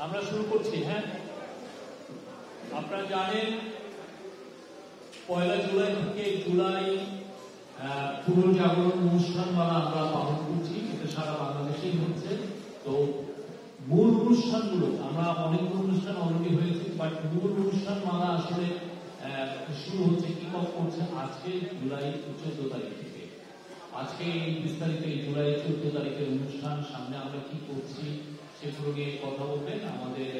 আমরা শুরু করছি। হ্যাঁ, আপনারা জানেন 1 জুলাই থেকে জুলাই পুনর্জাগরণ অনুষ্ঠানমালা আমরা পালন করছি। এটা সারা বাংলাদেশেই হচ্ছে। তো মূল অনুষ্ঠানগুলো, আমরা অনেকগুলো অনুষ্ঠান অলরেডি হয়েছে, বাট মূল অনুষ্ঠানমালা আসলে শুরু হচ্ছে, কিক অফ করছে আজকে জুলাই 14 তারিখ থেকে। আজকে এই বিস্তারিত এই জুলাই 14 তারিখের অনুষ্ঠান, সামনে আমরা কি করছি সেগুলো নিয়ে কথা বলবেন আমাদের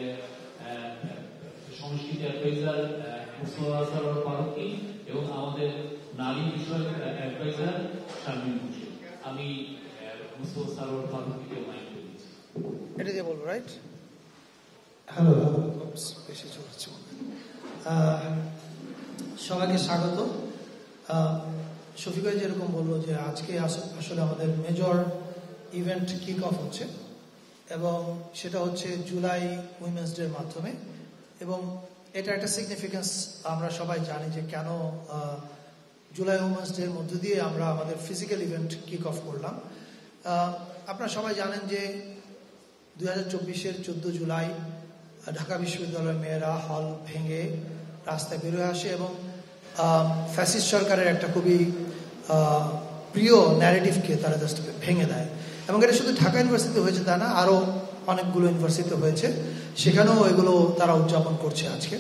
সংস্কৃতি অ্যাডভাইজার মুস্তফা সরোয়ার ফারুকী এবং আমাদের নারী বিষয়ক অ্যাডভাইজার শারমিন মুর্শিদ। আমি মুস্তফা সরোয়ার ফারুকীকে মাইক দিচ্ছি। এটা দিয়ে বলবো, রাইট? হ্যালো, বেশি চলছে। সবাইকে স্বাগত। শফিক ভাই যেরকম বললো যে আজকে আসলে আমাদের মেজর ইভেন্ট কিক অফ হচ্ছে, এবং সেটা হচ্ছে জুলাই উইমেন্স ডের মাধ্যমে। এবং এটা একটা সিগনিফিকেন্স আমরা সবাই জানি যে কেন জুলাই উইমেন্স ডের মধ্য দিয়ে আমরা আমাদের ফিজিক্যাল ইভেন্ট কিক অফ করলাম। আপনারা সবাই জানেন যে 2024-এর 14 জুলাই ঢাকা বিশ্ববিদ্যালয়ের মেয়েরা হল ভেঙে রাস্তায় বেরোয় আসে এবং ফ্যাসিস্ট সরকারের একটা খুবই প্রিয় ন্যারেটিভকে তারা জাস্ট ভেঙে দেয়। এবং এটা শুধু ঢাকা ইউনিভার্সিটিতে হয়েছে তা না, আরও অনেকগুলো ইউনিভার্সিটিতে হয়েছে, সেখানেও এগুলো তারা উদযাপন করছে আজকে।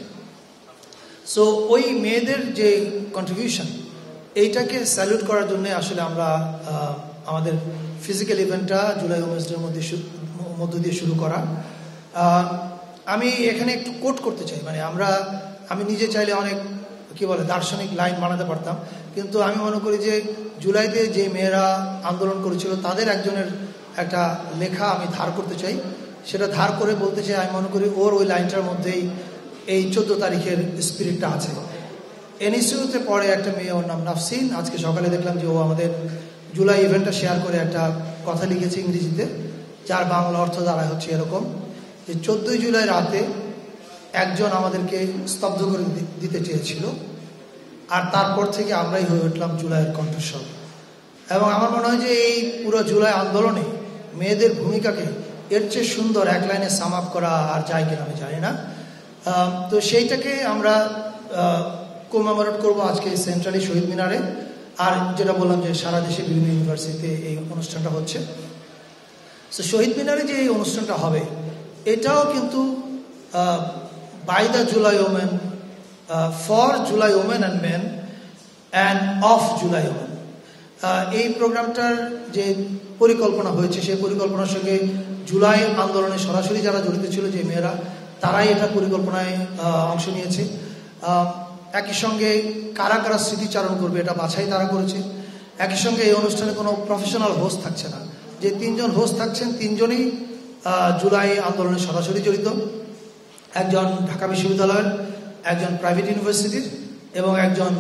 সো ওই মেয়েদের যে কন্ট্রিবিউশন, এইটাকে স্যালুট করার জন্য আসলে আমরা আমাদের ফিজিক্যাল ইভেন্টটা জুলাই উইমেন্স ডের মধ্য দিয়ে শুরু করা। আমি এখানে একটু কোট করতে চাই, মানে আমি নিজে চাইলে অনেক দার্শনিক লাইন বানাতে পারতাম, কিন্তু আমি মনে করি যে জুলাইতে যে মেয়েরা আন্দোলন করেছিল তাদের একজনের একটা লেখা আমি ধার করতে চাই। সেটা ধার করে বলতে চাই, আমি মনে করি ওর ওই লাইনটার মধ্যেই এই 14 তারিখের স্পিরিটটা আছে। এনইসিউতে পড়ে একটা মেয়ে, ওর নাম নাফসিন। আজকে সকালে দেখলাম যে ও আমাদের জুলাই ইভেন্টটা শেয়ার করে একটা কথা লিখেছে ইংরেজিতে, যার বাংলা অর্থ দাঁড়ায় হচ্ছে এরকম যে 14 জুলাই রাতে একজন আমাদেরকে স্তব্ধ করে দিতে চেয়েছিল, আর তারপর থেকে আমরাই হয়ে উঠলাম জুলাইয়ের কণ্ঠস্বর। এবং আমার মনে হয় যে এই পুরো জুলাই আন্দোলনে মেয়েদের ভূমিকাকে এর চেয়ে সুন্দর এক লাইনে সাম আপ করা আর যায় কিনা আমি জানি না। তো সেইটাকে আমরা কমেমোরেট করবো আজকে সেন্ট্রালি শহীদ মিনারে। আর যেটা বললাম যে সারা দেশে বিভিন্ন ইউনিভার্সিটিতে এই অনুষ্ঠানটা হচ্ছে। তো শহীদ মিনারে যে এই অনুষ্ঠানটা হবে, এটাও কিন্তু by the July women, for July women and men and of July women. এই প্রোগ্রামটার যে পরিকল্পনা হয়েছে, সেই পরিকল্পনার সঙ্গে জুলাই আন্দোলনে সরাসরি যারা জড়িত ছিল যে মেয়েরা, তারাই এটা পরিকল্পনায় অংশ নিয়েছে। একই সঙ্গে কারা কারা স্মৃতিচারণ করবে এটা বাছাই তারা করেছে। একই সঙ্গে এই অনুষ্ঠানে কোনো প্রফেশনাল হোস্ট থাকছে না। যে 3 জন হোস্ট থাকছেন, 3 জনই জুলাই আন্দোলনে সরাসরি জড়িত। একজন ঢাকা বিশ্ববিদ্যালয়ের, একজন প্রাইভেট ইউনিভার্সিটির এবং একজন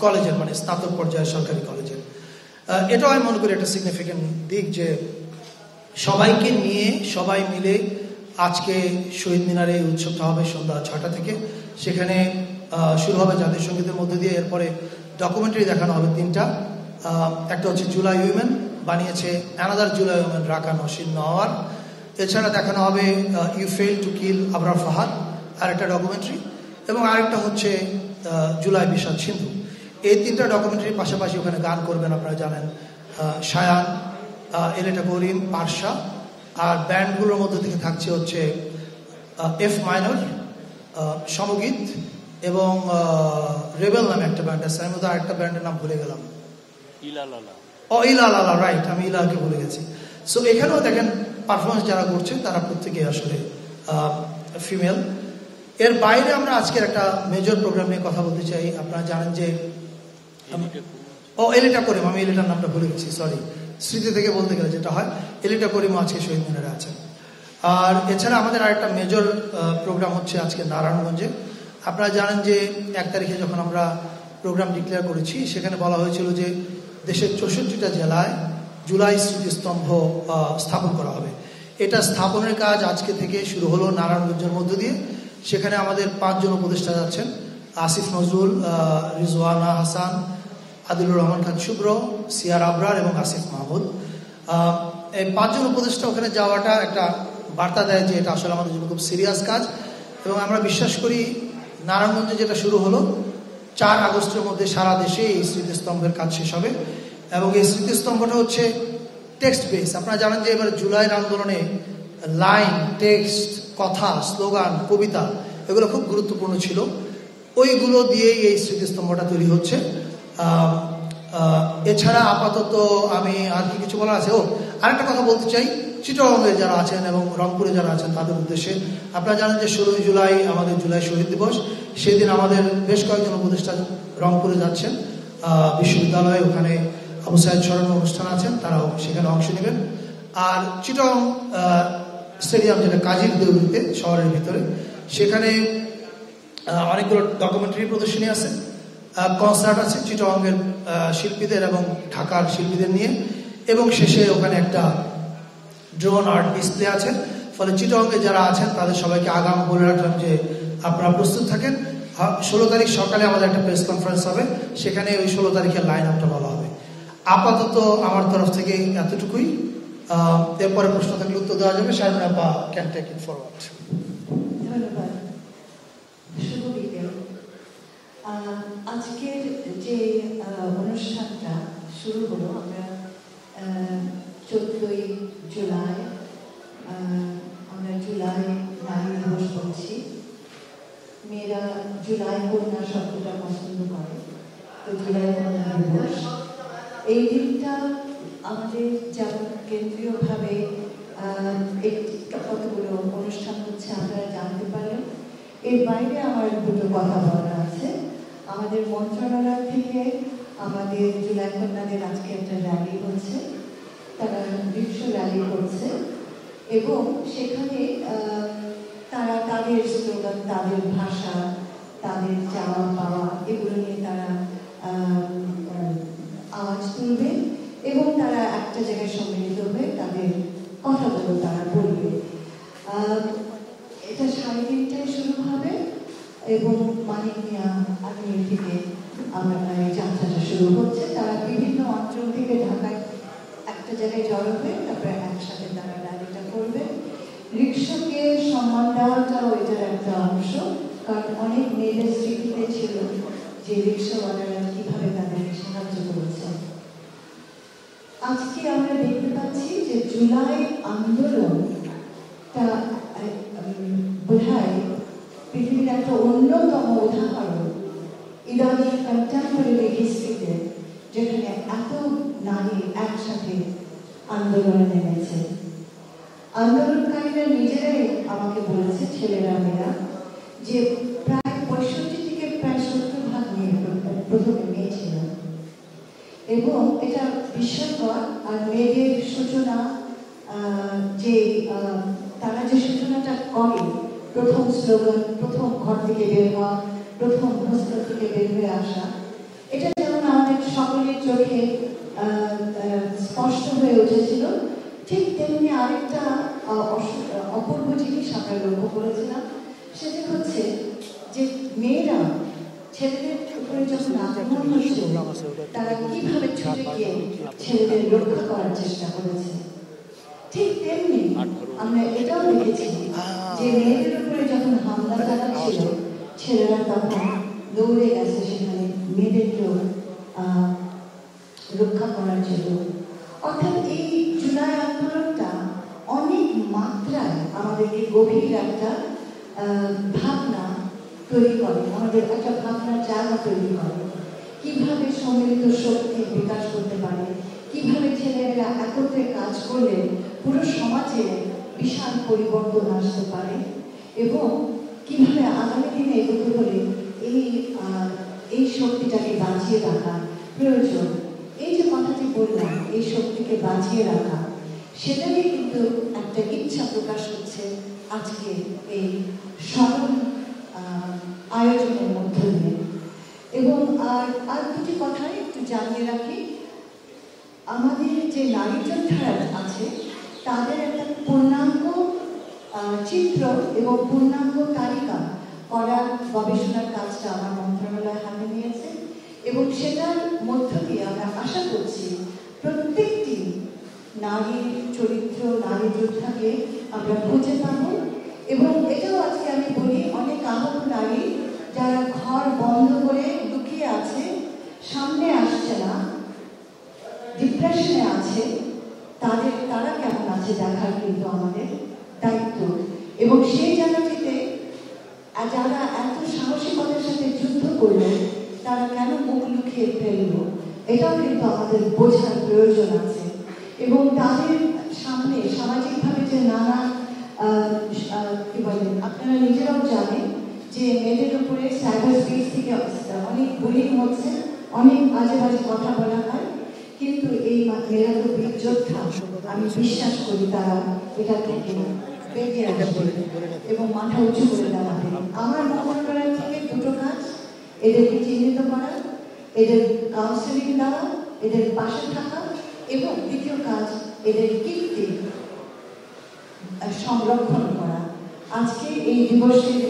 কলেজের, মানে স্নাতক পর্যায়ের সরকারি কলেজের। এটাও আমি মনে করি একটা সিগনিফিকেন্ট দিক যে সবাইকে নিয়ে সবাই মিলে আজকে শহীদ মিনারে এই উৎসবটা হবে সন্ধ্যা 6টা থেকে। সেখানে শুরু হবে জাতীয় সঙ্গীতের মধ্যে দিয়ে, এরপরে ডকুমেন্টারি দেখানো হবে 3টা। একটা হচ্ছে জুলাই উইমেন, বানিয়েছে another July women Raka Nosin Nawar. এছাড়া দেখানো হবে you fail to kill Abrar Fahad, আর একটা ডকুমেন্টারি। এবং আরেকটা হচ্ছে জুলাই বিষাদ সিন্ধু। এই 3টা ডকুমেন্টারির পাশাপাশি ওখানে গান করবেন, আপনারা জানেন, শায়ান, এলেটা করিম, পারশা। আর ব্যান্ডগুলোর মধ্যে থেকে থাকছে হচ্ছে এফ মাইনর, সমগীত এবং রেবেল নামে একটা ব্যান্ড আছে। আমি মধ্যে আরেকটা ব্যান্ডের নাম ভুলে গেলাম, ইলালালা, রাইট, আমি ইলাকে ভুলে গেছি। সো এখানেও দেখেন পারফরমেন্স যারা করছে তারা প্রত্যেকে আসলে ফিমেল। এর বাইরে আমরা আজকের একটা মেজর প্রোগ্রাম নিয়ে কথা বলতে চাই। আপনারা জানেন যে এলিটা করিম, আমি এলিটার নামটা ভুলে গেছি, সরি, স্মৃতি থেকে বলতে গেলে যেটা হয়, এলিটা করিম আজকে শহীদ মিনারে আছেন। আর এছাড়া আমাদের আরেকটা মেজর প্রোগ্রাম হচ্ছে আজকে নারায়ণগঞ্জে। আপনারা জানেন যে 1 তারিখে যখন আমরা প্রোগ্রাম ডিক্লেয়ার করেছি, সেখানে বলা হয়েছিল যে দেশের 64টা জেলায় জুলাই স্মৃতিস্তম্ভ স্থাপন করা হবে। এটা স্থাপনের কাজ আজকে থেকে শুরু হলো নারায়ণগঞ্জের মধ্য দিয়ে। সেখানে আমাদের 5 জন উপদেষ্টা যাচ্ছেন, আসিফ নজরুল, রিজওয়ানা হাসান, আদিলুর রহমান খান শুভ্র, সিয়ার আবরার এবং আসিফ মাহমুদ। এই 5 জন উপদেষ্টা ওখানে যাওয়াটা একটা বার্তা দেয় যে এটা আসলে আমাদের জন্য খুব সিরিয়াস কাজ। এবং আমরা বিশ্বাস করি নারায়ণগঞ্জে যেটা শুরু হলো 4 আগস্টের মধ্যে সারা দেশে এই স্মৃতিস্তম্ভের কাজ শেষ হবে। এবং এই স্মৃতিস্তম্ভটা হচ্ছে টেক্সট বেস। আপনারা জানেন যে এবার জুলাইয়ের আন্দোলনে লাইন, টেক্সট, কথা, স্লোগান, কবিতা এগুলো খুব গুরুত্বপূর্ণ ছিল। ওইগুলো দিয়েই এই স্মৃতিস্তম্ভটা তৈরি হচ্ছে। এছাড়া আপাতত আমি আর কি কিছু বলার আছে? আরেকটা কথা বলতে চাই, চিটাগংয়ে যারা আছেন এবং রংপুরে যারা আছেন তাদের উদ্দেশ্যে। আপনারা জানেন যে 16 জুলাই আমাদের জুলাই শহীদ দিবস। সেদিন আমাদের বেশ কয়েকজন উপদেষ্টা রংপুরে যাচ্ছেন বিশ্ববিদ্যালয়ে, ওখানে আবু সাইদ স্মরণ অনুষ্ঠান আছেন, তারাও সেখানে অংশ নেবেন। আর চিটাগং স্টেডিয়াম, যেটা কাজীর দেউরিতে শহরের ভিতরে, সেখানে অনেকগুলো ডকুমেন্টারি প্রদর্শনী আছে, কনসার্ট আছে চিটাগংয়ের শিল্পীদের এবং ঢাকার শিল্পীদের নিয়ে, এবং শেষে ওখানে একটা ড্রোন আর্ট ডিসপ্লে আছে। ফলে চিটাগংয়ে যারা আছেন তাদের সবাইকে আগাম বলে রাখলাম যে আপনারা প্রস্তুত থাকেন। 16 তারিখ সকালে আমাদের একটা প্রেস কনফারেন্স হবে, সেখানে ওই 16 তারিখের লাইন আপটা বলা হবে। আপাতত আমার তরফ থেকে এতটুকুই। এরপরে প্রশ্ন থাকলে উত্তর দেওয়া যাবে। শারমিন আপা ক্যান টেক ইট ফরওয়ার্ড। ধন্যবাদ। শুভ বিকেল। আজকের যে অনুষ্ঠানটা শুরু হলো, আমরা 14ই জুলাই, আমরা জুলাই নারী দিবস বলছি। মেয়েরা জুলাই কন্যা শব্দটা পছন্দ করে, তো জুলাই কন্যা দিবস। এই দিনটা আমাদের যেমন কেন্দ্রীয়ভাবে কতগুলো অনুষ্ঠান হচ্ছে আপনারা জানতে পারলেন। এর বাইরে আমার দুটো কথা বলার আছে। আমাদের মন্ত্রণালয় থেকে আমাদের জুলাই কন্যাদের আজকে একটা র্যালি হচ্ছে, তারা বিশ্ব র্যালি করছে এবং সেখানে তারা তাদের স্লোগান, তাদের ভাষা, তাদের চাওয়া পাওয়া এগুলো নিয়ে তারা আওয়াজ তুলবে এবং তারা একটা জায়গায় সম্মিলিত হয়ে তাদের কথাগুলো তারা বলবে। এটা 3:30টায় শুরু হবে এবং মানিক মিয়া আগ্নেয় থেকে আমরা যাত্রাটা শুরু হচ্ছে। তারা বিভিন্ন অঞ্চল থেকে ঢাকায় একটা জায়গায় জড়ো হয়ে তারপরে একসাথে তারা র্যালিটা করবে। রিক্সাকে সম্মান দেওয়াটাও এটার একটা অংশ, কারণ অনেক মেয়েদের স্মৃতিতে ছিল যে রিক্সাওয়ালারা কিভাবে তাদেরকে সাহায্য করেছে। আজকে আমরা দেখতে পাচ্ছি যে জুলাই আন্দোলনটা বোধহয় পৃথিবীর একটা অন্যতম উদাহরণ ইরানি কন্টেম্পোরারি হিস্ট্রিতে, যেখানে এত নারী একসাথে আন্দোলনে নেমেছে। আন্দোলনকারীরা নিজেরাই আমাকে বলেছে, ছেলেরা মেয়েরা, যে প্রায় 65 থেকে প্রায় 70% মেয়ে, প্রথমে মেয়ে ছিল। এবং এটা বিস্ময়কর। আর মেয়েদের সূচনা, যে তারা যে সূচনাটা করে, প্রথম স্লোগান, প্রথম ঘর থেকে বের হওয়া, প্রথম হোস্টেল থেকে বের হয়ে আসা, এটা যেমন আমাদের সকলের চোখে স্পষ্ট হয়ে উঠেছিল, ঠিক তেমনি আরেকটা অপূর্ব জিনিস আমরা লক্ষ্য করেছিলাম। সেটা হচ্ছে যে মেয়েরা ছেলেদের উপরে যখন আক্রমণ হয়েছিল, তারা কিভাবে ছুটে গিয়ে ছেলেদের রক্ষা করার চেষ্টা করেছে। ঠিক তেমনি আমরা এটাও দেখেছি যে মেয়েদের উপরে যখন হামলা চালাচ্ছিল, ছেলেরা তখন দৌড়ে গেছে সেখানে মেয়েদেরকেও রক্ষা করার জন্য। অর্থাৎ এই জুলাই আন্দোলনটা অনেক মাত্রায় আমাদেরকে গভীর একটা ভাবনা তৈরি করে, আমাদের একটা ভাবনার জায়গা তৈরি করে, কিভাবে সম্মিলিত শক্তি বিকাশ করতে পারে, কিভাবে ছেলেরা একত্রে কাজ করলে পুরো সমাজে বিশাল পরিবর্তন আসতে পারে এবং কিভাবে আগামী দিনে এগোতে হলে এই শক্তিটাকে বাঁচিয়ে রাখা প্রয়োজন। এই যে কথাটি বললাম, এই শক্তিকে বাঁচিয়ে রাখা, সেটারই কিন্তু একটা ইচ্ছা প্রকাশ হচ্ছে আজকে এই স্মরণ আয়োজনের মধ্য দিয়ে। এবং আর দুটি কথা একটু জানিয়ে রাখি, আমাদের যে নারী যোদ্ধারা আছে তাদের একটা পূর্ণাঙ্গ চিত্র এবং পূর্ণাঙ্গ তালিকা করার গবেষণার কাজটা আমার মন্ত্রণালয় হাতে নিয়েছে এবং সেটার মধ্য দিয়ে আমরা আশা করছি প্রত্যেকটি নারীর চরিত্র, নারী যোদ্ধাকে আমরা খুঁজে পাবো। এবং এটাও আজকে আমি বলি, অনেক আহত নারী যারা ঘর বন্ধ করে লুকিয়ে আছে, সামনে আসছে না, ডিপ্রেশনে আছে, তারা কেমন আছে দেখার কিন্তু আমাদের দায়িত্ব। এবং সেই জায়গাটিতে যারা এত সাহসিকতার সাথে যুদ্ধ করলো, তারা কেন মুখ লুকিয়ে ফেললো, এটাও কিন্তু আমাদের বোঝার প্রয়োজন আছে। এবং তাদের সামনে সামাজিকভাবে যে নানা কি বলে, আপনারা নিজেরাও জানেন যে মেয়েদের উপরে সাইবার স্পেস থেকে অনেক বুলিং হচ্ছে, অনেক বাজে বাজে কথা বলা হয়, কিন্তু এই মেয়েরা তো বীর যোদ্ধা। আমি বিশ্বাস করি তারা এটা থেকে বেরিয়ে আসবে এবং মাথা উঁচু করে দাঁড়াবে। আমার মনে করার থেকে দুটো কাজ, এদেরকে চিহ্নিত করা, এদের কাউন্সেলিং দেওয়া, এদের পাশে থাকা, এবং দ্বিতীয় কাজ এদের কীর্তি সংরক্ষণ করা। আজকে এই দিবসের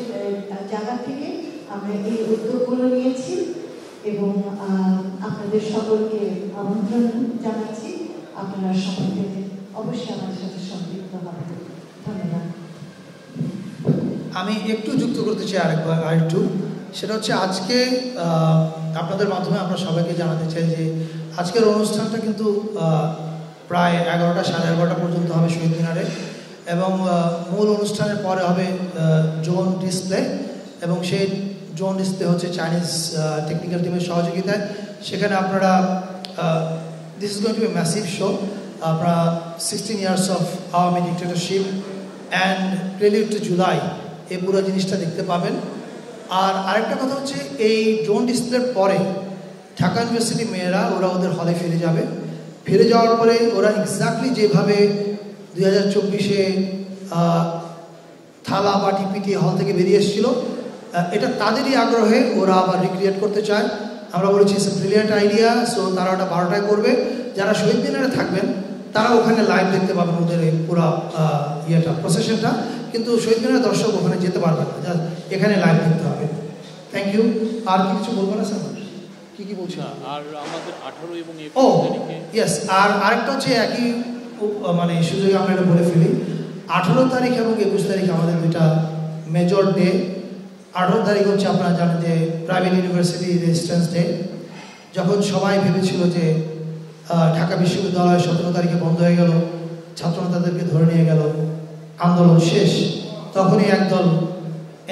জায়গা থেকে আমরা এই উদ্যোগগুলো নিয়েছি এবং আপনাদের সকলকে আমন্ত্রণ জানাচ্ছি। আপনারা সকলকে অবশ্যই আমাদের সাথে সম্পৃক্ত হবেন। ধন্যবাদ। আমি একটু যুক্ত করতে চাই আরেকটু, সেটা হচ্ছে আজকে আপনাদের মাধ্যমে আমরা সবাইকে জানাতে চাই যে আজকের অনুষ্ঠানটা কিন্তু প্রায় 11টা সাড়ে 11টা পর্যন্ত হবে শহীদ মিনারে, এবং মূল অনুষ্ঠানের পরে হবে জোন ডিসপ্লে, এবং সেই জোন ডিসপ্লে হচ্ছে চাইনিজ টেকনিক্যাল টিমের সহযোগিতায়। সেখানে আপনারা this is going to be massive show. আপনারা 16 years of Awami dictatorship and prelude to July, এই পুরো জিনিসটা দেখতে পাবেন। আর আরেকটা কথা হচ্ছে, এই ড্রোন ডিসপ্লের পরে ঢাকা ইউনিভার্সিটি মেয়েরা ওরা ওদের হলে ফিরে যাবে। ফিরে যাওয়ার পরে ওরা এক্স্যাক্টলি যেভাবে 2024-এ থালা বাটি পিটিয়ে হল থেকে বেরিয়ে এসেছিল, এটা তাদেরই আগ্রহে ওরা আবার রিক্রিয়েট করতে চায়। আমরা বলেছি it's a brilliant idea. So তারা ওটা 12টায় করবে। যারা শহীদ মিনারে থাকবেন তারা ওখানে লাইভ দেখতে পাবেন ওদের এই পুরো প্রসেশনটা, কিন্তু শহীদ মিনারের দর্শক ওখানে যেতে পারবেন না, এখানে লাইভ দেখতে হবে। Thank you. আর কিছু বলবো না স্যার? কি বলছি? আর আমাদের 18 এবং 21 তারিখে ইয়েস। আর আরেকটা হচ্ছে একই মানে সুযোগে আমরা এটা বলে ফেলি, 18 তারিখ এবং 21 তারিখ আমাদের দুইটা মেজর ডে। 18 তারিখ হচ্ছে আপনারা জানেন যে প্রাইভেট ইউনিভার্সিটি রেজিস্ট্যান্স ডে। যখন সবাই ভেবেছিল যে ঢাকা বিশ্ববিদ্যালয় 17 তারিখে বন্ধ হয়ে গেল, ছাত্রনেতাদেরকে ধরে নিয়ে গেল, আন্দোলন শেষ, তখনই একদল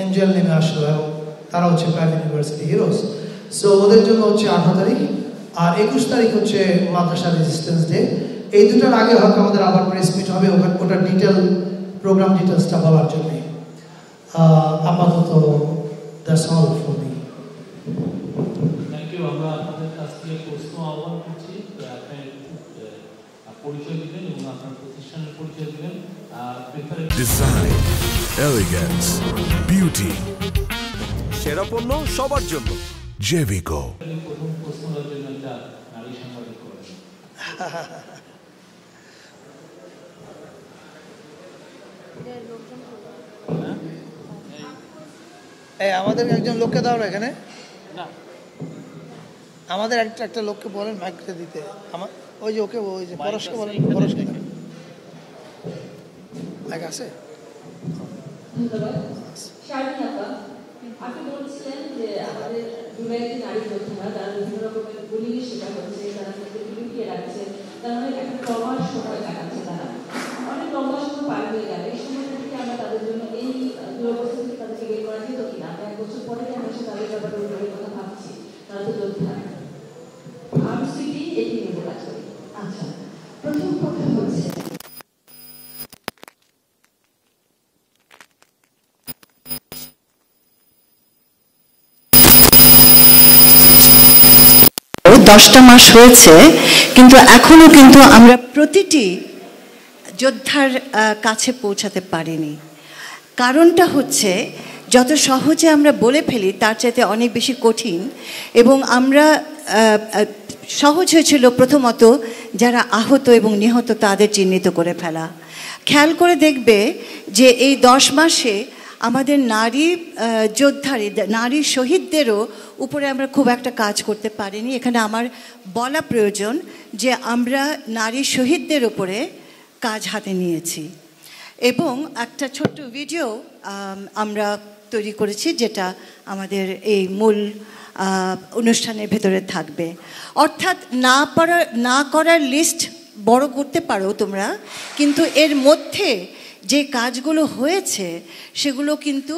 এঞ্জেল নেমে আসলো এবং তারা হচ্ছে প্রাইভেট ইউনিভার্সিটি হিরোজ। সো ওদের জন্য হচ্ছে 18 তারিখ, আর 21 তারিখ হচ্ছে মাদ্রাসা রেজিস্ট্যান্স ডে। এই দুটার আগে হয়তো আমাদের আবার প্রেস মিট হবে ওটার ডিটেল প্রোগ্রাম ডিটেলসটা বলার জন্য। আপাতত that's all for me. Thank you. আমরা আপনাদের কাছ থেকে প্রশ্ন আহ্বান করছি, আপনি পরিচয় দিবেন এবং আপনার প্রতিষ্ঠানের পরিচয় দিবেন। ডিজাইন, এলিগেন্স, বিউটি, সেরা পণ্য সবার জন্য জেভিকো। প্রথম প্রশ্নের জন্য একটা নারী সাংবাদিক করেন। আমাদের একজন লোককে দাও না এখানে, না আমাদের একটা লোককে বলেন মাইকটা দিতে। আমার ওই যে ওকে, ওই যে পরশকে বলেন, মাইক পরশকে মাইক আছে। ধন্যবাদ। শারমিন আপা, আপনি বলছিলেন যে আমাদের জুলাইতে নারী যোদ্ধারা তারা বিভিন্ন রকমের বুলিংয়ের শিকার হচ্ছে, তারা নিজেদের লুকিয়ে রাখছে, তারা একটা ট্রমার সময় কাটাচ্ছে। তারা অনেক লম্বা সময় পার হয়ে গেলে এই সময়টা থেকে আমরা তাদের জন্য এই দুরবস্থা থেকে তাদেরকে বের করা যেত কিনা? আমরা 1 বছর পরে আমরা এসে তাদের ব্যাপারে ওইভাবে কথা ভাবছি, তারা তো যোদ্ধা। আমি স্মৃতি এটি নিয়ে কাজ করি। আচ্ছা, প্রথম কথা হচ্ছে দশটা মাস হয়েছে, কিন্তু এখনো কিন্তু আমরা প্রতিটি যোদ্ধার কাছে পৌঁছাতে পারিনি। কারণটা হচ্ছে যত সহজে আমরা বলে ফেলি তার চাইতে অনেক বেশি কঠিন। এবং আমরা সহজ হয়েছিল প্রথমত যারা আহত এবং নিহত তাদের চিহ্নিত করে ফেলা। খেয়াল করে দেখবে যে এই 10 মাসে আমাদের নারী যোদ্ধার, নারী শহীদদেরও উপরে আমরা খুব একটা কাজ করতে পারিনি। এখানে আমার বলা প্রয়োজন যে আমরা নারী শহীদদের উপরে কাজ হাতে নিয়েছি। এবং একটা ছোট্ট ভিডিও আমরা তৈরি করেছি, যেটা আমাদের এই মূল অনুষ্ঠানের ভেতরে থাকবে। অর্থাৎ না করার লিস্ট বড় করতে পারো তোমরা, কিন্তু এর মধ্যে যে কাজগুলো হয়েছে সেগুলো কিন্তু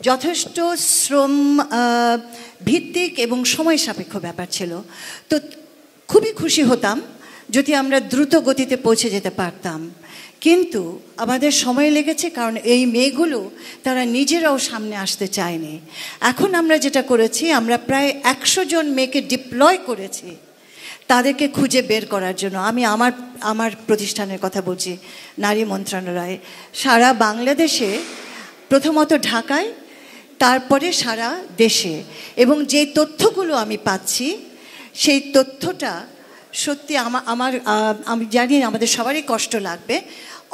যথেষ্ট শ্রম ভিত্তিক এবং সময় সাপেক্ষ ব্যাপার ছিল। তো খুবই খুশি হতাম যদি আমরা দ্রুত গতিতে পৌঁছে যেতে পারতাম, কিন্তু আমাদের সময় লেগেছে, কারণ এই মেয়েগুলো তারা নিজেরাও সামনে আসতে চায়নি। এখন আমরা যেটা করেছি, আমরা প্রায় 100 জন মেয়েকে ডিপ্লয় করেছি তাদেরকে খুঁজে বের করার জন্য। আমি আমার প্রতিষ্ঠানের কথা বলছি, নারী মন্ত্রণালয়, সারা বাংলাদেশে, প্রথমত ঢাকায়, তারপরে সারা দেশে। এবং যে তথ্যগুলো আমি পাচ্ছি সেই তথ্যটা সত্যি আমি জানি আমাদের সবারই কষ্ট লাগবে।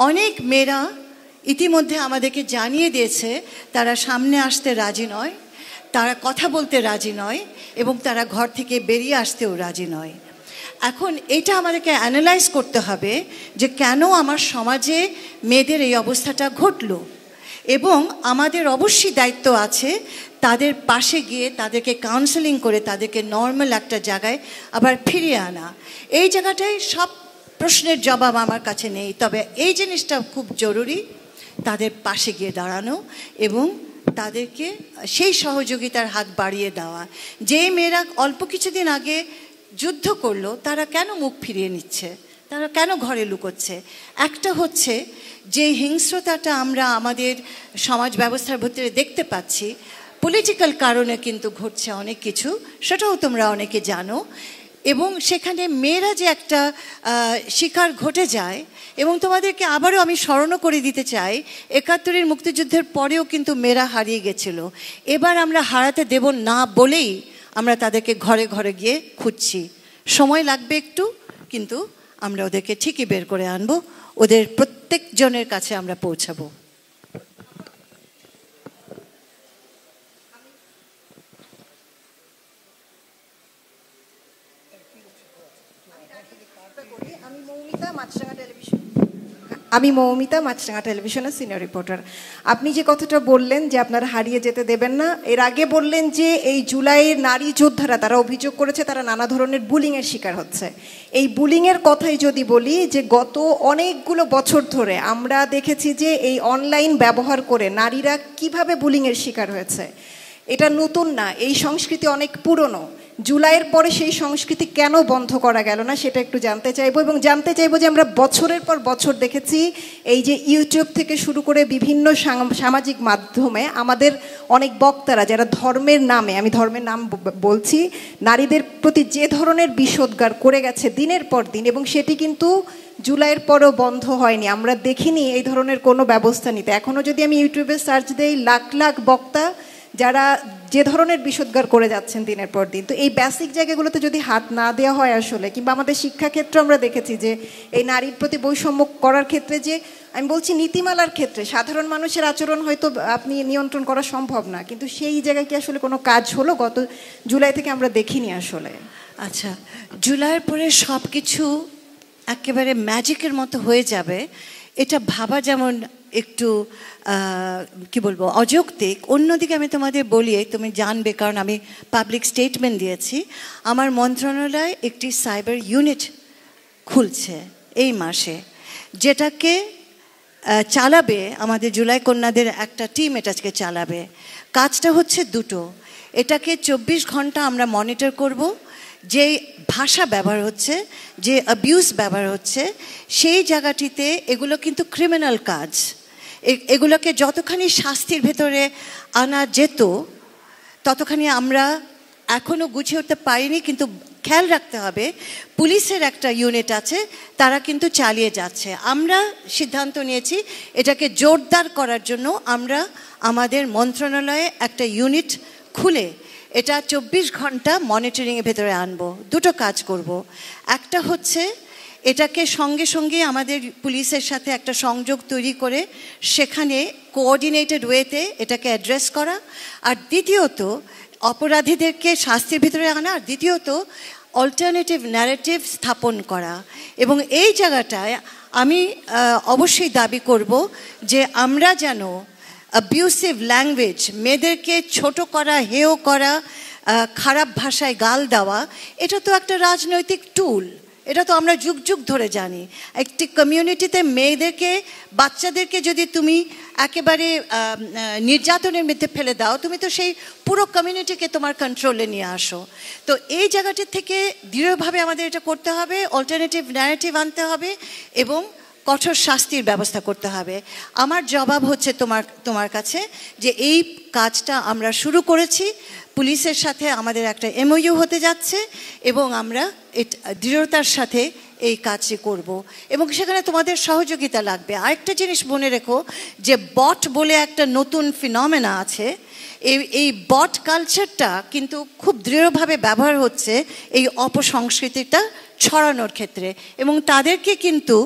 অনেক মেয়েরা ইতিমধ্যে আমাদেরকে জানিয়ে দিয়েছে তারা সামনে আসতে রাজি নয়, তারা কথা বলতে রাজি নয়, এবং তারা ঘর থেকে বেরিয়ে আসতেও রাজি নয়। এখন এটা আমাদেরকে অ্যানালাইজ করতে হবে যে কেন আমার সমাজে মেয়েদের এই অবস্থাটা ঘটল, এবং আমাদের অবশ্যই দায়িত্ব আছে তাদের পাশে গিয়ে তাদেরকে কাউন্সেলিং করে তাদেরকে নর্মাল একটা জায়গায় আবার ফিরিয়ে আনা। এই জায়গাটায় সব প্রশ্নের জবাব আমার কাছে নেই, তবে এই জিনিসটা খুব জরুরি, তাদের পাশে গিয়ে দাঁড়ানো এবং তাদেরকে সেই সহযোগিতার হাত বাড়িয়ে দেওয়া। যে মেয়েরা অল্প কিছুদিন আগে যুদ্ধ করলো তারা কেন মুখ ফিরিয়ে নিচ্ছে, তারা কেন ঘরে লুকোচ্ছে? একটা হচ্ছে যে হিংস্রতাটা আমরা আমাদের সমাজ ব্যবস্থার ভিতরে দেখতে পাচ্ছি, পলিটিক্যাল কারণে কিন্তু ঘটছে অনেক কিছু, সেটাও তোমরা অনেকে জানো। এবং সেখানে মেয়েরা যে একটা শিকার ঘটে যায়, এবং তোমাদেরকে আবারও আমি স্মরণও করে দিতে চাই, ৭১-এর মুক্তিযুদ্ধের পরেও কিন্তু মেয়েরা হারিয়ে গেছিল। এবার আমরা হারাতে দেব না বলেই আমরা তাদেরকে ঘরে ঘরে গিয়ে খুঁজছি। সময় লাগবে একটু, কিন্তু আমরা ওদেরকে ঠিকই বের করে আনবো, ওদের প্রত্যেকজনের কাছে আমরা পৌঁছাবো। আমি মৌমিতা, মাছরাঙা টেলিভিশনের সিনিয়র রিপোর্টার। আপনি যে কথাটা বললেন যে আপনারা হারিয়ে যেতে দেবেন না, এর আগে বললেন যে এই জুলাইয়ের নারী যোদ্ধারা তারা অভিযোগ করেছে তারা নানা ধরনের বুলিংয়ের শিকার হচ্ছে। এই বুলিংয়ের কথাই যদি বলি, যে গত অনেকগুলো বছর ধরে আমরা দেখেছি যে এই অনলাইন ব্যবহার করে নারীরা কিভাবে বুলিংয়ের শিকার হয়েছে। এটা নতুন না, এই সংস্কৃতি অনেক পুরনো। জুলাইয়ের পরে সেই সংস্কৃতি কেন বন্ধ করা গেল না সেটা একটু জানতে চাইবো। এবং জানতে চাইবো যে আমরা বছরের পর বছর দেখেছি এই যে ইউটিউব থেকে শুরু করে বিভিন্ন সামাজিক মাধ্যমে আমাদের অনেক বক্তারা যারা ধর্মের নামে, আমি ধর্মের নাম বলছি, নারীদের প্রতি যে ধরনের বিষোদ্গার করে গেছে দিনের পর দিন, এবং সেটি কিন্তু জুলাইয়ের পরেও বন্ধ হয়নি। আমরা দেখিনি এই ধরনের কোনো ব্যবস্থা নিতে। এখনও যদি আমি ইউটিউবে সার্চ দেই, লাখ লাখ বক্তা যারা যে ধরনের বিষোদ্গার করে যাচ্ছেন দিনের পর দিন। তো এই বেসিক জায়গাগুলোতে যদি হাত না দেওয়া হয় আসলে, কিংবা আমাদের শিক্ষাক্ষেত্রে আমরা দেখেছি যে এই নারীর প্রতি বৈষম্য করার ক্ষেত্রে, যে আমি বলছি নীতিমালার ক্ষেত্রে সাধারণ মানুষের আচরণ হয়তো আপনি নিয়ন্ত্রণ করা সম্ভব না, কিন্তু সেই জায়গায় কি আসলে কোনো কাজ হলো? গত জুলাই থেকে আমরা দেখিনি আসলে। আচ্ছা, জুলাইয়ের পরে সব কিছু একেবারে ম্যাজিকের মতো হয়ে যাবে এটা ভাবা যেমন একটু কি বলবো অযৌক্তিক। অন্যদিকে আমি তোমাদের বলি, তুমি জানবে, কারণ আমি পাবলিক স্টেটমেন্ট দিয়েছি, আমার মন্ত্রণালয় একটি সাইবার ইউনিট খুলছে এই মাসে, যেটাকে চালাবে আমাদের জুলাই কন্যাদের একটা টিম, এটাকে চালাবে। কাজটা হচ্ছে দুটো, এটাকে 24 ঘন্টা আমরা মনিটর করব, যে ভাষা ব্যবহার হচ্ছে, যে অ্যাবিউজ ব্যবহার হচ্ছে সেই জায়গাটিতে। এগুলো কিন্তু ক্রিমিনাল কাজ, এগুলোকে যতখানি শাস্তির ভেতরে আনা যেত ততখানি আমরা এখনও গুছিয়ে উঠতে পারিনি। কিন্তু খেয়াল রাখতে হবে, পুলিশের একটা ইউনিট আছে, তারা কিন্তু চালিয়ে যাচ্ছে। আমরা সিদ্ধান্ত নিয়েছি এটাকে জোরদার করার জন্য আমরা আমাদের মন্ত্রণালয়ে একটা ইউনিট খুলে এটা 24 ঘন্টা মনিটরিংয়ের ভেতরে আনবো। দুটো কাজ করব, একটা হচ্ছে এটাকে সঙ্গে সঙ্গে আমাদের পুলিশের সাথে একটা সংযোগ তৈরি করে সেখানে কোঅর্ডিনেটেড ওয়েতে এটাকে অ্যাড্রেস করা, আর দ্বিতীয়ত অপরাধীদেরকে শাস্তির ভিতরে আনা, আর দ্বিতীয়ত অল্টারনেটিভ ন্যারেটিভ স্থাপন করা। এবং এই জায়গাটায় আমি অবশ্যই দাবি করব যে আমরা যেন অ্যাবিউসিভ ল্যাঙ্গুয়েজ, মেয়েদেরকে ছোট করা, হেয় করা, খারাপ ভাষায় গাল দেওয়া, এটা তো একটা রাজনৈতিক টুল। এটা তো আমরা যুগ যুগ ধরে জানি। একটি কমিউনিটিতে মেয়েদেরকে, বাচ্চাদেরকে যদি তুমি একেবারে নির্যাতনের মধ্যে ফেলে দাও, তুমি তো সেই পুরো কমিউনিটিকে তোমার কন্ট্রোলে নিয়ে আসো। তো এই জায়গাটি থেকে দৃঢ়ভাবে আমাদের এটা করতে হবে, অল্টারনেটিভ ন্যারেটিভ আনতে হবে এবং কঠোর শাস্তির ব্যবস্থা করতে হবে। আমার জবাব হচ্ছে তোমার কাছে যে এই কাজটা আমরা শুরু করেছি, পুলিশের সাথে আমাদের একটা MOU হতে যাচ্ছে এবং আমরা দৃঢ়তার সাথে এই কাজটি করব এবং সেখানে তোমাদের সহযোগিতা লাগবে। আরেকটা জিনিস মনে রেখো যে বট বলে একটা নতুন ফিনমেনা আছে। এই বট কালচারটা কিন্তু খুব দৃঢ়ভাবে ব্যবহার হচ্ছে এই অপসংস্কৃতিটা ছড়ানোর ক্ষেত্রে এবং তাদেরকে কিন্তু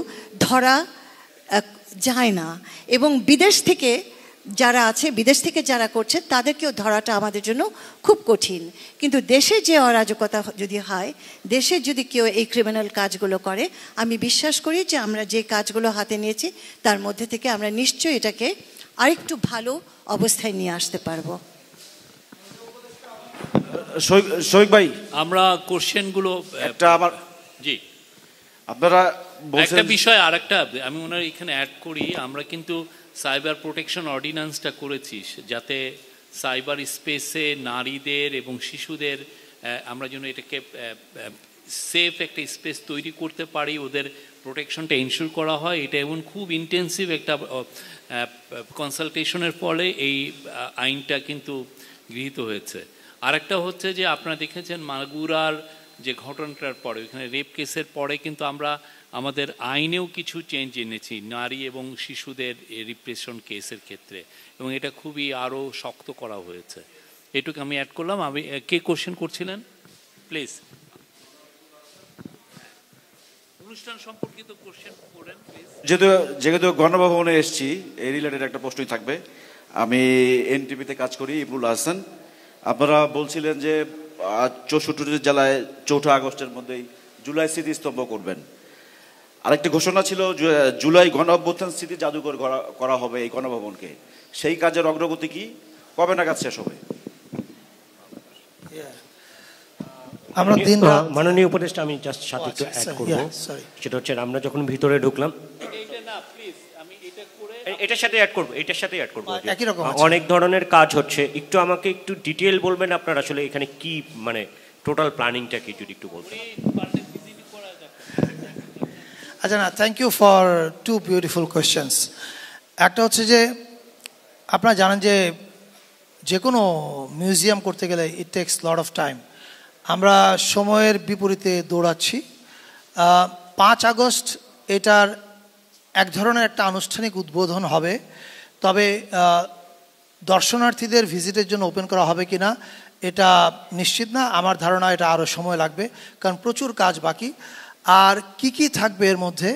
ধরা যায় না এবং বিদেশ থেকে যারা করছে তাদেরকেও ধরাটা আমাদের জন্য খুব কঠিন। কিন্তু দেশে যে অরাজকতা যদি হয়, দেশে যদি কেউ এই ক্রিমিনাল কাজগুলো করে, আমি বিশ্বাস করি যে আমরা যে কাজগুলো হাতে নিয়েছি তার মধ্যে থেকে আমরা নিশ্চয়ই এটাকে আরেকটু ভালো অবস্থায় নিয়ে আসতে পারবো। শফিক ভাই, আমরা কোশ্চেনগুলো একটা আমার জি আপনারা একটা বিষয় আরেকটা আমি ওনার এখানে অ্যাড করি, আমরা কিন্তু সাইবার প্রোটেকশন অর্ডিন্যান্সটা করেছি যাতে সাইবার স্পেসে নারীদের এবং শিশুদের আমরা যেন এটাকে সেফ একটা স্পেস তৈরি করতে পারি, ওদের প্রোটেকশনটা এনশিওর করা হয়। এটা এবং খুব ইন্টেন্সিভ একটা কনসালটেশনের ফলে এই আইনটা কিন্তু গৃহীত হয়েছে। আরেকটা হচ্ছে যে আপনারা দেখেছেন মাগুরার যে ঘটনাটার পরে, ওইখানে রেপ কেসের পরে কিন্তু আমরা আমাদের আইনেও কিছু চেঞ্জ এনেছি নারী এবং শিশুদের রিপ্রেশন কেসের ক্ষেত্রে এবং এটা খুবই আরও শক্ত করা হয়েছে। এটুকু আমি অ্যাড করলাম। আমি কে কোশ্চেন করছিলেন প্লিজ? অনুষ্ঠান সম্পর্কিত কোশ্চেন করেন প্লিজ। যেহেতু গণভবনে এসেছি, এই রিলেটেড একটা প্রশ্নই থাকবে। আমি এনটিভিতে কাজ করি, ইবনুল হাসান। আপনারা বলছিলেন যে 64 জেলায় 4 আগস্টের মধ্যেই জুলাই স্মৃতিস্তম্ভ করবেন। আরেকটি ঘোষণা ছিল জুলাই গণ অভ্যুত্থান স্মৃতি জাদুঘর করা হবে এই গণভবনকে। সেই কাজের অগ্রগতি কি, কবে নাগাদ শেষ হবে? আমরা মাননীয় উপদেষ্টা, আমি জাস্ট সাথে একটু অ্যাড করব। সেটা হচ্ছে আমরা যখন ভিতরে ঢুকলাম, এটার সাথে অ্যাড করব অনেক ধরনের কাজ হচ্ছে। একটু আমাকে একটু ডিটেইল বলবেন আপনার আসলে এখানে কি মানে টোটাল প্ল্যানিংটা কি যদি একটু বলতেন। আচ্ছা, না, thank you for 2 beautiful questions. একটা হচ্ছে যে আপনারা জানেন যে কোনো মিউজিয়াম করতে গেলে it takes lot of time. আমরা সময়ের বিপরীতে দৌড়াচ্ছি। 5 আগস্ট এটার এক ধরনের একটা আনুষ্ঠানিক উদ্বোধন হবে, তবে দর্শনার্থীদের ভিজিটের জন্য ওপেন করা হবে কি না এটা নিশ্চিত না। আমার ধারণা এটা আরও সময় লাগবে, কারণ প্রচুর কাজ বাকি। আর কি কি থাকবে এর মধ্যে,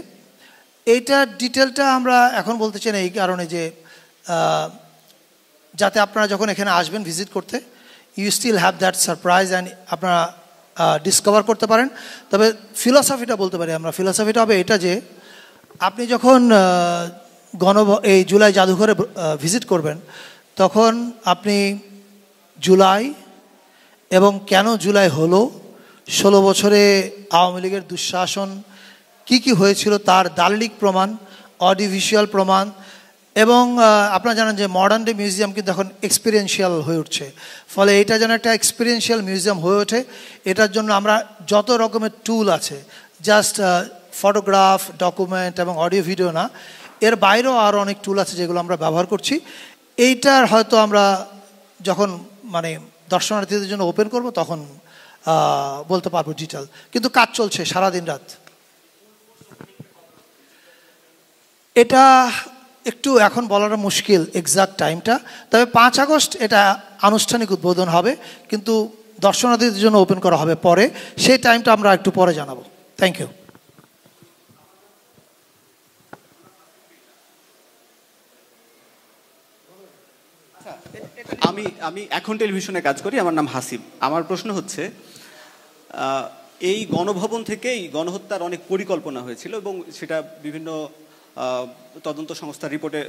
এইটার ডিটেলটা আমরা এখন বলতে চাই না, এই কারণে যে যাতে আপনারা যখন এখানে আসবেন ভিজিট করতে, you still have that surprise and আপনারা ডিসকভার করতে পারেন। তবে ফিলসফিটা বলতে পারি আমরা, ফিলসফিটা হবে এটা যে আপনি যখন এই জুলাই জাদুঘরে ভিজিট করবেন, তখন আপনি জুলাই এবং কেন জুলাই হলো, 16 বছরে আওয়ামী লীগের দুঃশাসন কি কি হয়েছিল তার দালিলিক প্রমাণ, অডিওভিজুয়াল প্রমাণ, এবং আপনারা জানেন যে মডার্ন ডে মিউজিয়াম কিন্তু এখন এক্সপিরিয়েন্সিয়াল হয়ে উঠছে। ফলে এটা যেন একটা এক্সপিরিয়েন্সিয়াল মিউজিয়াম হয়ে ওঠে, এটার জন্য আমরা যত রকমের টুল আছে, জাস্ট ফটোগ্রাফ, ডকুমেন্ট এবং অডিও ভিডিও না, এর বাইরেও আরও অনেক টুল আছে যেগুলো আমরা ব্যবহার করছি। এইটার হয়তো আমরা যখন মানে দর্শনার্থীদের জন্য ওপেন করব তখন বলতে পারবো ডিটেল, কিন্তু কাজ চলছে সারাদিন রাত। এটা একটু এখন বলাটা মুশকিল এক্সাক্ট টাইমটা, তবে 5 আগস্ট এটা আনুষ্ঠানিক উদ্বোধন হবে, কিন্তু দর্শনার্থীদের জন্য ওপেন করা হবে পরে। সেই টাইমটা আমরা একটু পরে জানাবো। Thank you. আমি এখন টেলিভিশনে কাজ করি, আমার নাম হাসিব। আমার প্রশ্ন হচ্ছে এই গণভবন থেকেই গণহত্যার অনেক পরিকল্পনা হয়েছিল এবং সেটা বিভিন্ন তদন্ত সংস্থার রিপোর্টে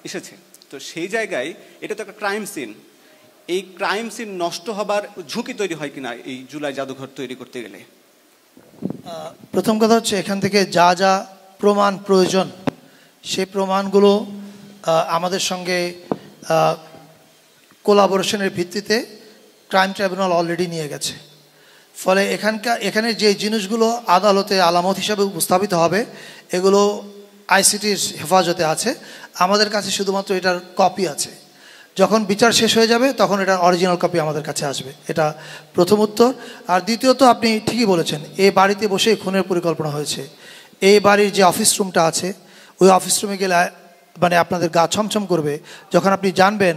এসেছে। তো সেই জায়গায় এটা তো একটা ক্রাইম সিন, এই ক্রাইম সিন নষ্ট হবার ঝুঁকি তৈরি হয় কিনা এই জুলাই জাদুঘর তৈরি করতে গেলে? প্রথম কথা হচ্ছে এখান থেকে যা যা প্রমাণ প্রয়োজন সেই প্রমাণগুলো আমাদের সঙ্গে কোলাবোরেশনের ভিত্তিতে ক্রাইম ট্রাইব্যুনাল অলরেডি নিয়ে গেছে। ফলে এখানে যে জিনিসগুলো আদালতে আলামত হিসাবে উপস্থাপিত হবে এগুলো আইসিটির হেফাজতে আছে, আমাদের কাছে শুধুমাত্র এটার কপি আছে। যখন বিচার শেষ হয়ে যাবে তখন এটার অরিজিনাল কপি আমাদের কাছে আসবে, এটা প্রথম উত্তর। আর দ্বিতীয়ত আপনি ঠিকই বলেছেন, এই বাড়িতে বসেই খুনের পরিকল্পনা হয়েছে। এই বাড়ির যে অফিস রুমটা আছে ওই অফিস রুমে গেলে মানে আপনাদের গা ছমছম করবে যখন আপনি জানবেন।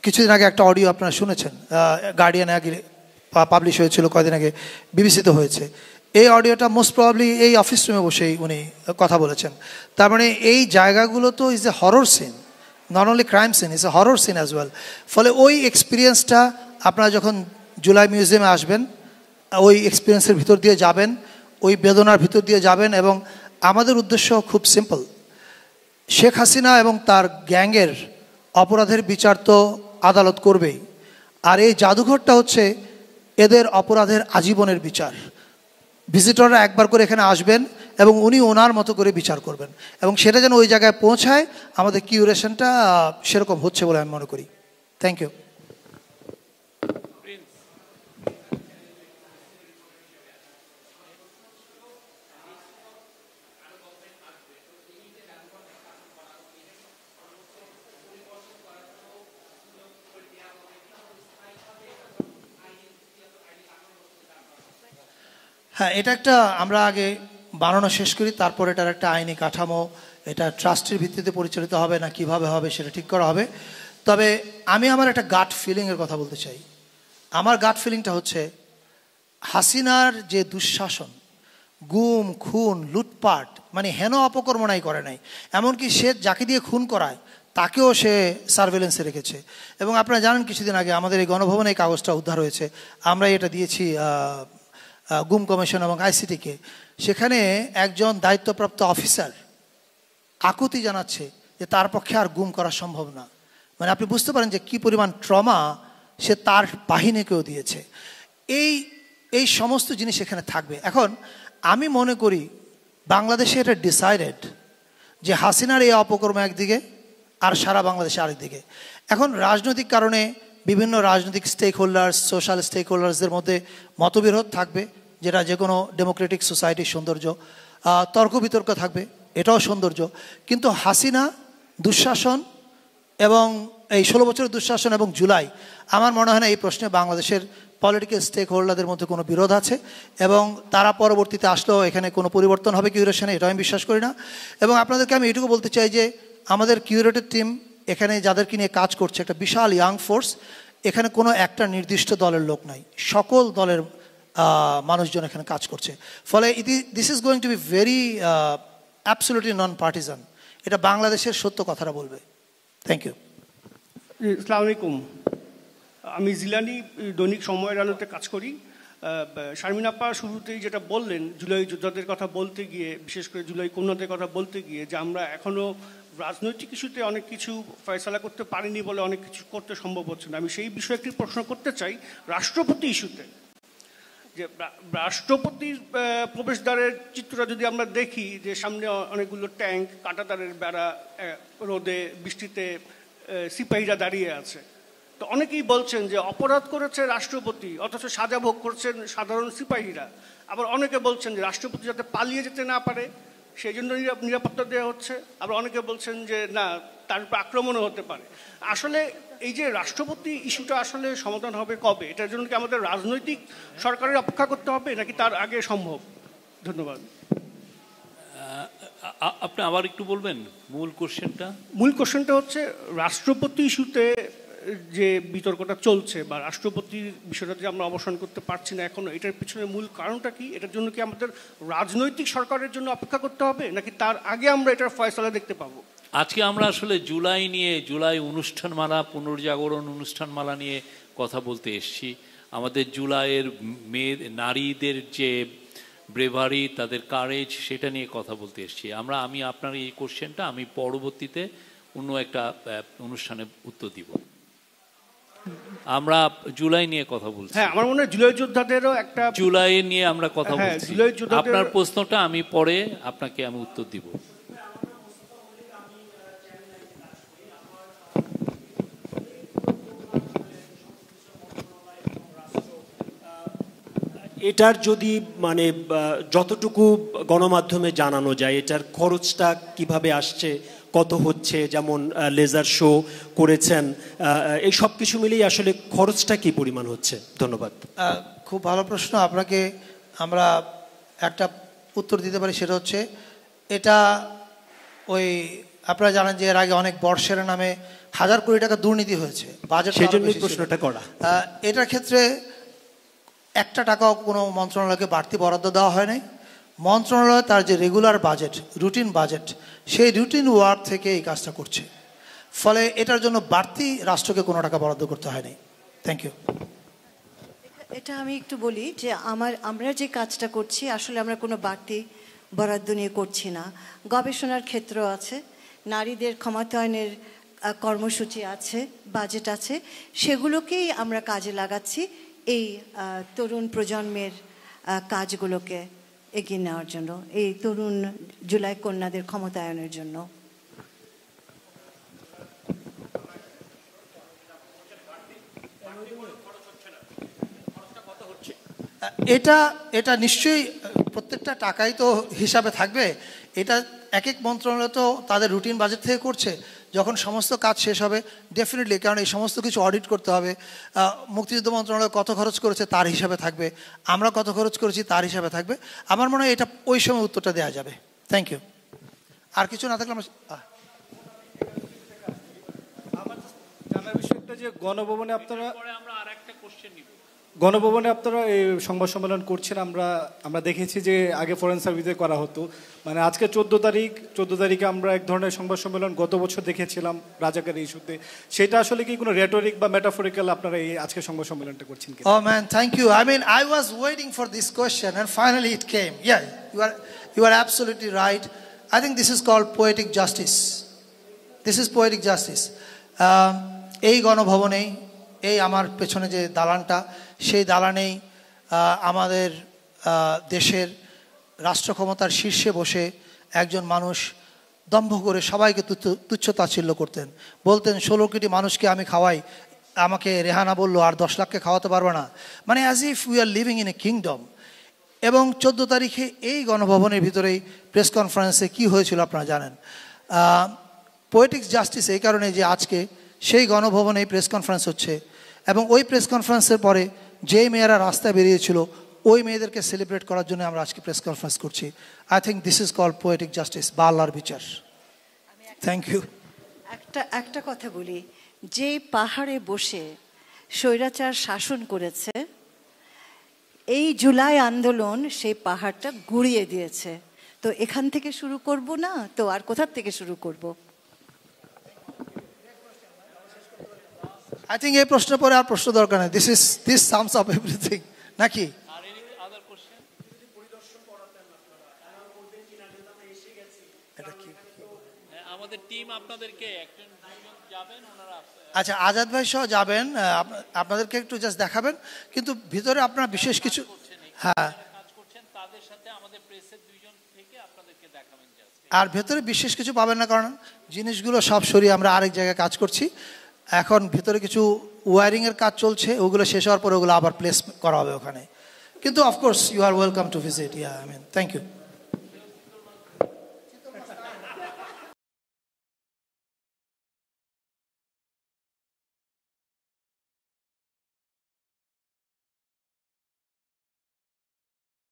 কিছুদিন আগে একটা অডিও আপনারা শুনেছেন, গার্ডিয়ানে আগে পাবলিশ হয়েছিল, কয়েকদিন আগে বিবিসিতে হয়েছে। এই অডিওটা মোস্ট প্রবাবলি এই অফিস রুমে বসেই উনি কথা বলেছেন। তার মানে এই জায়গাগুলো তো is a horror scene, not only crime scene, is a horror scene as well. ফলে ওই এক্সপিরিয়েন্সটা আপনারা যখন জুলাই মিউজিয়ামে আসবেন ওই এক্সপিরিয়েন্সের ভিতর দিয়ে যাবেন, ওই বেদনার ভিতর দিয়ে যাবেন। এবং আমাদের উদ্দেশ্য খুব সিম্পল, শেখ হাসিনা এবং তার গ্যাংয়ের অপরাধের বিচার তো আদালত করবেই, আর এই জাদুঘরটা হচ্ছে এদের অপরাধের আজীবনের বিচার। ভিজিটররা একবার করে এখানে আসবেন এবং উনি ওনার মতো করে বিচার করবেন, এবং সেটা যেন ওই জায়গায় পৌঁছায় আমাদের কিউরেশনটা সেরকম হচ্ছে বলে আমি মনে করি। Thank you. হ্যাঁ, এটা একটা আমরা আগে বানানো শেষ করি, তারপর এটার একটা আইনি কাঠামো, এটা ট্রাস্টের ভিত্তিতে পরিচালিত হবে না কিভাবে হবে সেটা ঠিক করা হবে। তবে আমি আমার একটা গাট ফিলিংয়ের কথা বলতে চাই। আমার গাট ফিলিংটা হচ্ছে হাসিনার যে দুঃশাসন, গুম খুন লুটপাট, মানে হেন অপকর্মনাই করে নাই, এমনকি সে যাকে দিয়ে খুন করায় তাকেও সে সার্ভেলেন্সে রেখেছে। এবং আপনারা জানেন কিছুদিন আগে আমাদের এই গণভবনে এই কাগজটা উদ্ধার হয়েছে, আমরা এটা দিয়েছি গুম কমিশন এবং আইসিটিকে। সেখানে একজন দায়িত্বপ্রাপ্ত অফিসার আকুতি জানাচ্ছে যে তার পক্ষে আর গুম করা সম্ভব না। মানে আপনি বুঝতে পারেন যে কী পরিমাণ ট্রমা সে তার বাহিনীকেও দিয়েছে। এই সমস্ত জিনিস এখানে থাকবে। এখন আমি মনে করি বাংলাদেশে এটা ডিসাইডেড যে হাসিনার এই অপকর্ম একদিকে আর সারা বাংলাদেশে আরেকদিকে। এখন রাজনৈতিক কারণে বিভিন্ন রাজনৈতিক স্টেক হোল্ডার্স, সোশ্যাল স্টেক হোল্ডার্সদের মধ্যে মতবিরোধ থাকবে, যেটা যে কোনো ডেমোক্রেটিক সোসাইটির সৌন্দর্য। তর্ক বিতর্ক থাকবে, এটাও সৌন্দর্য। কিন্তু হাসিনা দুঃশাসন এবং এই 16 বছরের দুঃশাসন এবং জুলাই, আমার মনে হয় না এই প্রশ্নে বাংলাদেশের পলিটিক্যাল স্টেক হোল্ডারদের মধ্যে কোনো বিরোধ আছে, এবং তারা পরবর্তীতে আসলেও এখানে কোনো পরিবর্তন হবে কিউরেশনে, এটাও আমি বিশ্বাস করি না। এবং আপনাদেরকে আমি এটুকু বলতে চাই যে আমাদের কিউরেটেড টিম এখানে যাদেরকে নিয়ে কাজ করছে একটা বিশাল ইয়াং ফোর্স, এখানে কোনো একটা নির্দিষ্ট দলের লোক নাই, সকল দলের মানুষজন এখানে কাজ করছে। ফলে this is going to be very absolutely non partisan. এটা বাংলাদেশের সত্য কথাটা বলবে। Thank you. আসসালামু আলাইকুম। আমি জিলানি দৈনিক সময়ের আলোতে কাজ করি। শারমিন আপা শুরুতেই যেটা বললেন জুলাই যোদ্ধাদের কথা বলতে গিয়ে, বিশেষ করে জুলাই কন্যাদের কথা বলতে গিয়ে, যে আমরা এখনও রাজনৈতিক ইস্যুতে অনেক কিছু ফয়সালা করতে পারিনি বলে অনেক কিছু করতে সম্ভব হচ্ছে না। আমি সেই বিষয়ে একটি প্রশ্ন করতে চাই রাষ্ট্রপতি ইস্যুতে। যে রাষ্ট্রপতির প্রবেশদ্বারের চিত্রটা যদি আমরা দেখি, যে সামনে অনেকগুলো ট্যাঙ্ক, কাঁটাতারের বেড়া, রোদে বৃষ্টিতে সিপাহীরা দাঁড়িয়ে আছে। তো অনেকেই বলছেন যে অপরাধ করেছে রাষ্ট্রপতি, অথচ সাজা ভোগ করছেন সাধারণ সিপাহীরা। আবার অনেকে বলছেন যে রাষ্ট্রপতি যাতে পালিয়ে যেতে না পারে সেই জন্য নিরাপত্তা দেওয়া হচ্ছে। আবার অনেকে বলছেন যে না, তার উপর আক্রমণও হতে পারে। আসলে এই যে রাষ্ট্রপতি ইস্যুটা আসলে সমাধান হবে কবে? এটার জন্য কি আমাদের রাজনৈতিক সরকারের অপেক্ষা করতে হবে নাকি তার আগে সম্ভব? ধন্যবাদ। আপনি আবার একটু বলবেন মূল কোশ্চেনটা? মূল কোশ্চেনটা হচ্ছে রাষ্ট্রপতি ইস্যুতে যে বিতর্কটা চলছে, বা রাষ্ট্রপতির বিষয়টা যে আমরা অবসান করতে পারছি না এখনো, এটার পিছনে মূল কারণটা কি? এটার জন্য কি আমাদের রাজনৈতিক সরকারের জন্য অপেক্ষা করতে হবে নাকি তার আগে আমরা এটার ফয়সালা দেখতে পাবো? আজকে আমরা আসলে জুলাই নিয়ে, জুলাই অনুষ্ঠানমালা, পুনর্জাগরণ অনুষ্ঠানমালা নিয়ে কথা বলতে এসেছি। আমাদের জুলাইয়ের নারীদের যে ব্রেভারি, তাদের কারেজ, সেটা নিয়ে কথা বলতে এসেছি আমি আপনার এই কোশ্চেনটা আমি পরবর্তীতে অন্য একটা অনুষ্ঠানে উত্তর দিব। আমরা জুলাই নিয়ে কথা বলছি। হ্যাঁ, আমার মনে হয় জুলাই যোদ্ধাদেরও একটা জুলাই নিয়ে আমরা কথা বলছি। আপনার প্রশ্নটা আমি পরে আপনাকে আমি উত্তর দিব। এটার যদি মানে যতটুকু গণমাধ্যমে জানানো যায়, এটার খরচটা কিভাবে আসছে, কত হচ্ছে, যেমন লেজার শো করেছেন, এই সব কিছু মিলেই আসলে খরচটা কি পরিমাণ হচ্ছে? ধন্যবাদ। খুব ভালো প্রশ্ন। আপনাকে আমরা একটা উত্তর দিতে পারি, সেটা হচ্ছে এটা ওই আপনারা জানেন যে এর আগে অনেক বর্ষের নামে 1000 কোটি টাকা দুর্নীতি হয়েছে বাজেট, সেজন্যই প্রশ্নটা করা। এটার ক্ষেত্রে একটা টাকাও কোনো মন্ত্রণালয়কে বাড়তি বরাদ্দ দেওয়া হয় নাই। মন্ত্রণালয় তার যে রেগুলার বাজেট, রুটিন বাজেট, সেই রুটিন ওয়ার্ক থেকে এই কাজটা করছে। ফলে এটার জন্য বাড়তি রাষ্ট্রকে কোনো টাকা বরাদ্দ করতে হয়নি। Thank you. এটা আমি একটু বলি যে আমরা যে কাজটা করছি আসলে আমরা কোনো বাড়তি বরাদ্দ নিয়ে করছি না। গবেষণার ক্ষেত্র আছে, নারীদের ক্ষমতায়নের কর্মসূচি আছে, বাজেট আছে, সেগুলোকেই আমরা কাজে লাগাচ্ছি এই তরুণ প্রজন্মের কাজগুলোকে এগিয়ে নেওয়ার জন্য, এই তরুণ জুলাই কন্যাদের ক্ষমতায়নের জন্য। এটা নিশ্চয়ই প্রত্যেকটা টাকাই তো হিসাবে থাকবে। এটা এক এক মন্ত্রণালয় তো তাদের রুটিন বাজেট থেকে করছে। যখন সমস্ত কাজ শেষ হবে ডেফিনেটলি, কারণ এই সমস্ত কিছু অডিট করতে হবে, মুক্তিযুদ্ধ মন্ত্রণালয় কত খরচ করেছে তার হিসাবে থাকবে, আমরা কত খরচ করেছি তার হিসাবে থাকবে। আমার মনে হয় এটা ওই সময় উত্তরটা দেওয়া যাবে। Thank you. আর কিছু না থাকলে আমরা জানার বিষয়টা যে গণভবনে আপনারা এই সংবাদ সম্মেলন করছেন, আমরা দেখেছি যে আগে ফরেন সার্ভিসে করা হতো, মানে আজকে 14 তারিখে আমরা এক ধরনের সংবাদ সম্মেলন গত বছর দেখেছিলাম রাজাকার ইস্যুতে। সেটা আসলে কি কোনো রেটরিক বা মেটাফরিক্যাল আপনারা এই আজকে সংবাদ সম্মেলনটা করছেন কি? Oh man, thank you. I mean, I was waiting for this question and finally it came. Yeah, you are absolutely right. I think this is called poetic justice. This is poetic justice. এই গণভবনেই, এই আমার পেছনে যে দালানটা, সেই দালানেই আমাদের দেশের রাষ্ট্র ক্ষমতার শীর্ষে বসে একজন মানুষ দম্ভ করে সবাইকে তুচ্ছ তাচ্ছিল্য করতেন, বলতেন 16 কোটি মানুষকে আমি খাওয়াই, আমাকে রেহানা বললো আর 10 লাখকে খাওয়াতে পারবে না, মানে as if we are living in a kingdom. এবং 14 তারিখে এই গণভবনের ভিতরেই প্রেস কনফারেন্সে কি হয়েছিল আপনারা জানেন। পোয়েটিক জাস্টিস এই কারণে যে আজকে সেই গণভবনেই প্রেস কনফারেন্স হচ্ছে, এবং ওই প্রেস কনফারেন্সের পরে যেই মেয়েরা রাস্তায় বেরিয়েছিল ওই মেয়েদেরকে সেলিব্রেট করার জন্য আমরা আজকে প্রেস কনফারেন্স করছি। I think this is called poetic justice বা আল্লাহর বিচার। Thank you. একটা কথা বলি, যে পাহাড়ে বসে স্বৈরাচার শাসন করেছে, এই জুলাই আন্দোলন সেই পাহাড়টা গুঁড়িয়ে দিয়েছে। তো এখান থেকে শুরু করব না তো আর কোথা থেকে শুরু করব? I think এই প্রশ্ন পরে আর প্রশ্ন দরকার নেই। This sums up everything, নাকি? আমাদের টিম আপনাদেরকে একজন যাবেন, ওনারা আচ্ছা আজাদ ভাই সহ যাবেন, আপনাদেরকে একটু জাস্ট দেখাবেন, কিন্তু ভিতরে আপনারা বিশেষ কিছু হ্যাঁ কাজ করছেন তাদের সাথে আমাদের প্রেসের 2 জন থেকে আপনাদেরকে দেখাবেন জাস্ট। আর ভেতরে বিশেষ কিছু পাবেন না, কারণ জিনিসগুলো সব সরিয়ে আমরা আরেক জায়গায় কাজ করছি। এখন ভিতরে কিছু ওয়্যারিংয়ের কাজ চলছে, ওগুলো শেষ হওয়ার পরে ওগুলো আবার প্লেস করা হবে ওখানে। কিন্তু of course you are welcome to visit. I mean thank you.